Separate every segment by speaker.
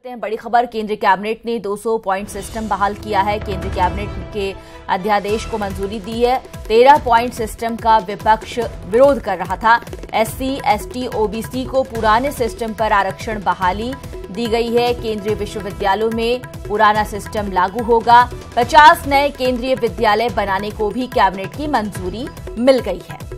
Speaker 1: बड़ी खबर, केंद्रीय कैबिनेट ने 200 पॉइंट सिस्टम बहाल किया है। केंद्रीय कैबिनेट के अध्यादेश को मंजूरी दी है। 13 पॉइंट सिस्टम का विपक्ष विरोध कर रहा था। एससी, एसटी, ओबीसी को पुराने सिस्टम पर आरक्षण बहाली दी गई है। केंद्रीय विश्वविद्यालयों में पुराना सिस्टम लागू होगा। 50 नए केंद्रीय विद्यालय बनाने को भी कैबिनेट की मंजूरी मिल गई है।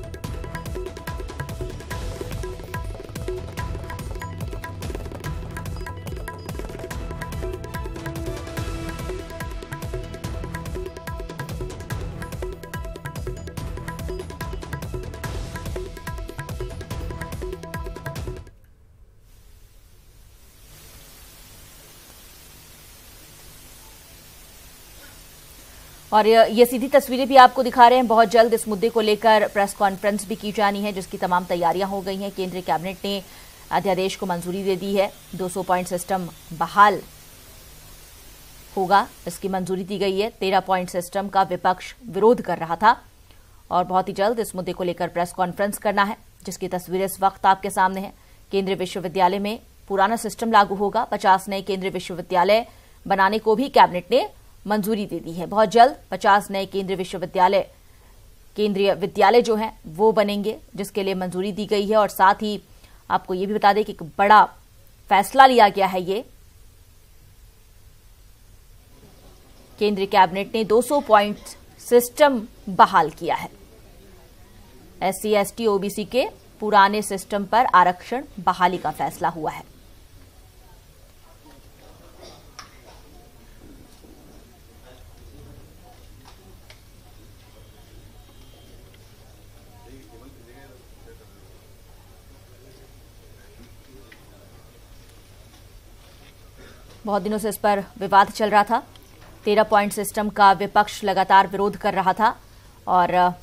Speaker 1: और ये सीधी तस्वीरें भी आपको दिखा रहे हैं। बहुत जल्द इस मुद्दे को लेकर प्रेस कॉन्फ्रेंस भी की जानी है, जिसकी तमाम तैयारियां हो गई हैं। केंद्रीय कैबिनेट ने अध्यादेश को मंजूरी दे दी है। 200 पॉइंट सिस्टम बहाल होगा, इसकी मंजूरी दी गई है। 13 पॉइंट सिस्टम का विपक्ष विरोध कर रहा था और बहुत ही जल्द इस मुद्दे को लेकर प्रेस कॉन्फ्रेंस करना है, जिसकी तस्वीरें इस वक्त आपके सामने है। केंद्रीय विश्वविद्यालय में पुराना सिस्टम लागू होगा। 50 नए केंद्रीय विश्वविद्यालय बनाने को भी कैबिनेट ने मंजूरी दे दी है। बहुत जल्द 50 नए केंद्रीय विद्यालय जो हैं वो बनेंगे, जिसके लिए मंजूरी दी गई है। और साथ ही आपको ये भी बता दें कि एक बड़ा फैसला लिया गया है। ये केंद्रीय कैबिनेट ने 200 पॉइंट सिस्टम बहाल किया है। एससी, एसटी, ओबीसी के पुराने सिस्टम पर आरक्षण बहाली का फैसला हुआ है। बहुत दिनों से इस पर विवाद चल रहा था। 13 पॉइंट सिस्टम का विपक्ष लगातार विरोध कर रहा था और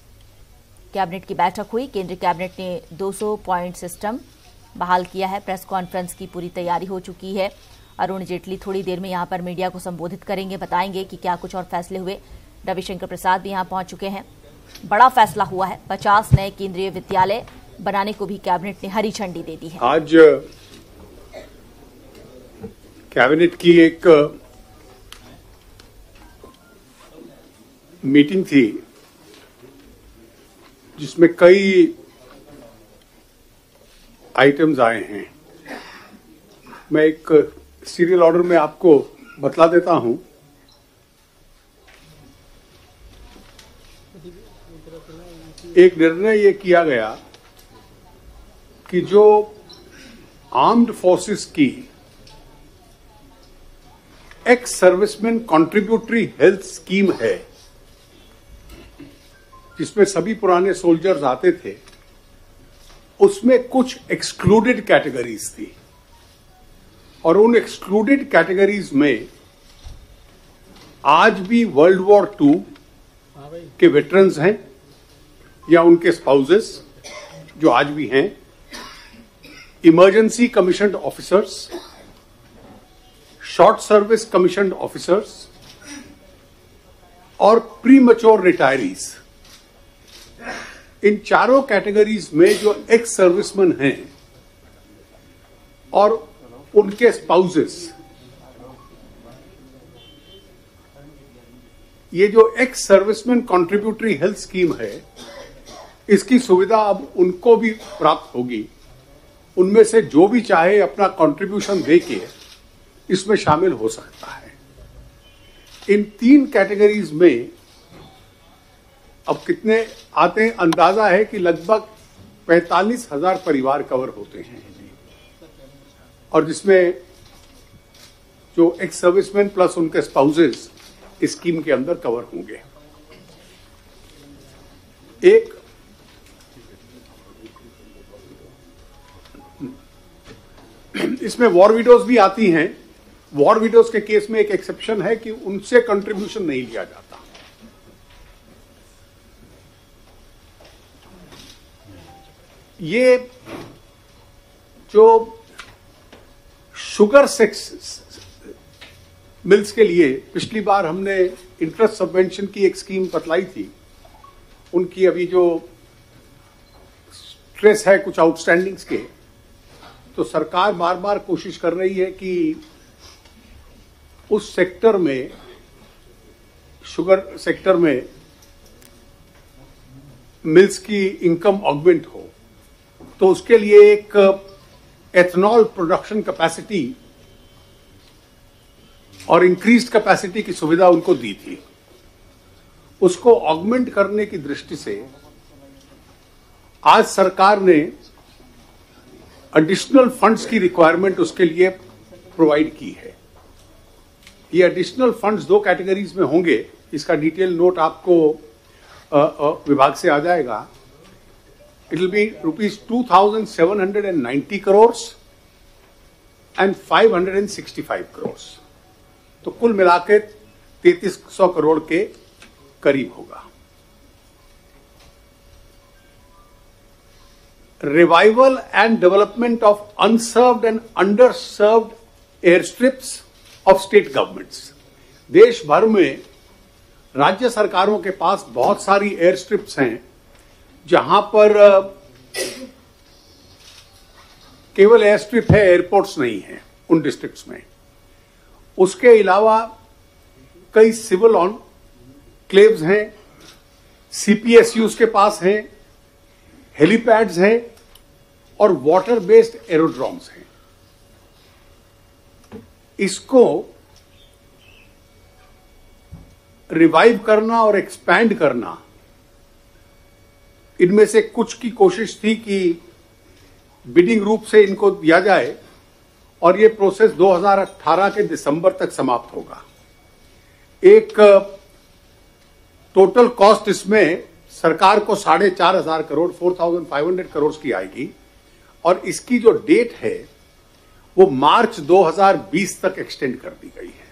Speaker 1: कैबिनेट की बैठक हुई। केंद्रीय कैबिनेट ने 200 पॉइंट सिस्टम बहाल किया है। प्रेस कॉन्फ्रेंस की पूरी तैयारी हो चुकी है। अरुण जेटली थोड़ी देर में यहां पर मीडिया को संबोधित करेंगे, बताएंगे कि क्या कुछ और फैसले हुए। रविशंकर प्रसाद भी यहां पहुंच चुके हैं। बड़ा फैसला हुआ है। 50 नए केंद्रीय विद्यालय बनाने को भी कैबिनेट ने हरी झंडी दे दी है।
Speaker 2: आज कैबिनेट की एक मीटिंग थी, जिसमें कई आइटम्स आए हैं। मैं एक सीरियल ऑर्डर में आपको बतला देता हूं। एक निर्णय ये किया गया कि जो आर्म्ड फोर्सेस की ex serviceman contributory health scheme है, जिसमें सभी पुराने सोल्जर्स आते थे, उसमें कुछ एक्सक्लूडेड कैटेगरीज थी और उन एक्सक्लूडेड कैटेगरीज में आज भी वर्ल्ड वॉर II के वेटरन्स हैं या उनके स्पाउसेस जो आज भी हैं, emergency commissioned officers, short service commissioned officers और प्रीमैच्योर रिटायरीज। इन चारों कैटेगरीज में जो एक्स सर्विसमैन हैं और उनके स्पाउसेस, ये जो ex serviceman contributory health scheme है, इसकी सुविधा अब उनको भी प्राप्त होगी। उनमें से जो भी चाहे अपना कंट्रीब्यूशन देके इसमें शामिल हो सकता है। इन 3 कैटेगरीज में अब कितने आते हैं, अंदाजा है कि लगभग 45,000 परिवार कवर होते हैं, और जिसमें जो एक्स सर्विसमैन प्लस उनके स्पाउसेस इस स्कीम के अंदर कवर होंगे। एक इसमें वॉर विडोज भी आती हैं। वॉर विडोज के केस में एक एक्सेप्शन है कि उनसे कंट्रीब्यूशन नहीं लिया जाता। ये जो शुगर मिल्स के लिए पिछली बार हमने इंटरेस्ट सबवेंशन की एक स्कीम बतलाई थी, उनकी अभी जो स्ट्रेस है कुछ आउटस्टैंडिंग्स के, तो सरकार बार बार कोशिश कर रही है कि उस सेक्टर में, शुगर सेक्टर में मिल्स की इनकम ऑगमेंट हो, तो उसके लिए एक एथनॉल प्रोडक्शन कैपेसिटी और इंक्रीज्ड कैपेसिटी की सुविधा उनको दी थी। उसको ऑगमेंट करने की दृष्टि से आज सरकार ने एडिशनल फंड्स की रिक्वायरमेंट उसके लिए प्रोवाइड की है। ये एडिशनल फंड्स दो कैटेगरीज में होंगे, इसका डिटेल नोट आपको विभाग से आ जाएगा। It will be ₹2,790 crores and 565 crores, तो कुल मिलाकर 3300 करोड़ के करीब होगा। Revival and development of unserved and underserved air strips of state governments. देश भर में राज्य सरकारों के पास बहुत सारी एयर स्ट्रिप्स हैं जहां पर केवल एयर स्ट्रिप है, एयरपोर्ट्स नहीं है उन डिस्ट्रिक्ट्स में। उसके अलावा कई सिविल ऑनक्लेव्स हैं, सीपीएसयूज के पास हैं, हेलीपैड्स हैं और वाटर बेस्ड एरोड्रोम्स हैं। इसको रिवाइव करना और एक्सपैंड करना, इनमें से कुछ की कोशिश थी कि बिडिंग रूप से इनको दिया जाए और ये प्रोसेस 2018 के दिसंबर तक समाप्त होगा। एक टोटल कॉस्ट इसमें सरकार को 4,500 करोड़ 4,500 करोड़ की आएगी और इसकी जो डेट है वो मार्च 2020 तक एक्सटेंड कर दी गई है।